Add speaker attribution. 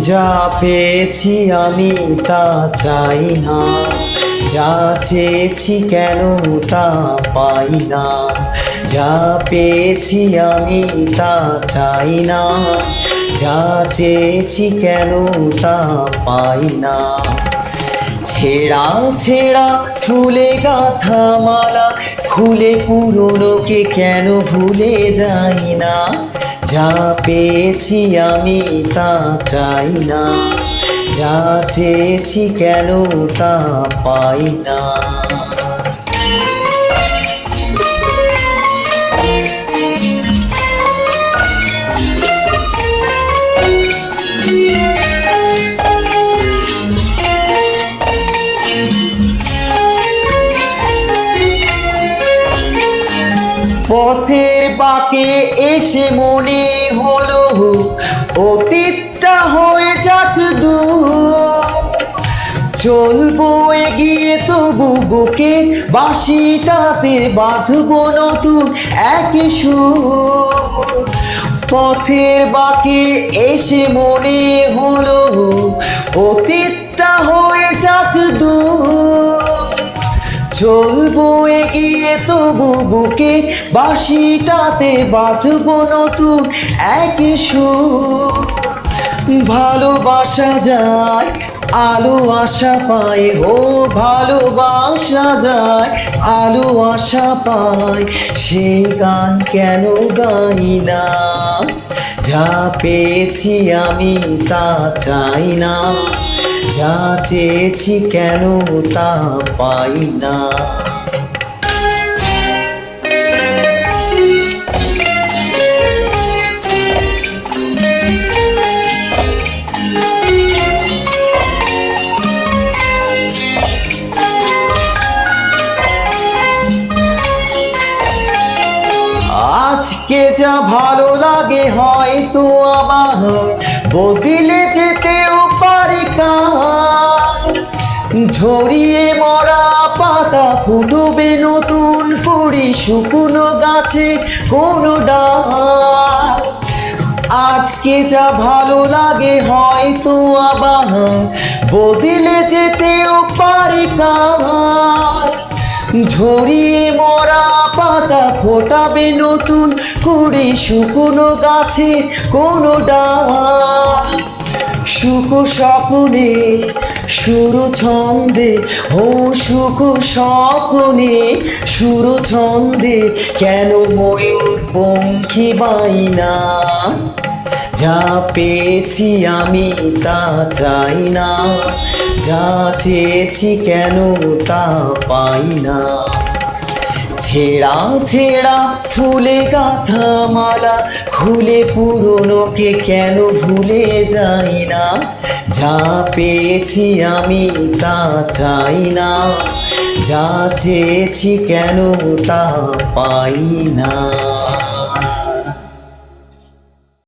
Speaker 1: যা পেয়েছি আমি তা চাই না, যা চেয়েছি কেন তা পাই না। যা পেয়েছি আমি তা চাই না, যা চেয়েছি কেন তা পাই না। ছেঁড়া ছেঁড়া ফুলে গাঁথা মালা খুলে পুরনোকে কেন ভুলে যাই না। যা পেয়েছি আমি তা চাই না, যা চেয়েছি কেন তা পাই না। পথের বাঁকে এসে মনে হলো অতীতটা হয়ে যাক দূর। চলবো এগিয়ে তবু বুকে বাঁশিটাতে বাঁধবো নতুন এক সুর। পথের বাঁকে এসে মনে হলো অতীতটা হয়ে যাক দূর। চলবো এগিয়ে তবু বুকে বাঁশিটাতে বাঁধবো নতুন এক সুর। ভালোবাসা যায় আলো আশা পায়, ও ভালোবাসা যায় আলো আশা পায়। সে গান কেন গাই না, যা পেয়েছি আমি তা চাই না, যা চেয়েছি কেন তা পাই না। আজকে যা ভালো লাগে হয়তো আবার বদলে যেতেও পারে কাল। ঝরিয়ে মরা পাতা ফুটবে নতুন কুড়ি শুকনো গাছে কোনো ডাল। আজকে যা ভালো লাগে হয়তো আবার বদলে যেতেও পারে কাল। ঝরিয়ে মরা পাতা ফোটাবে নতুন কুড়ি শুকনো গাছে কোনো ডাল। সুখ স্বপ্নে সুর ছন্দে, ও সুখ স্বপ্নে সুর ছন্দে কেন ময়ূর পঙ্খী বাই না। যা পেয়েছি আমি তা চাই না, যা চেয়েছি কেন তা পাই না। ছেঁড়া ছেঁড়া ফুলে গাঁথা মালা খুলে পুরনোকে কেন ভুলে যাই না। যা পেয়েছি আমি তা চাই না, যা চেয়েছি কেন তা পাই না।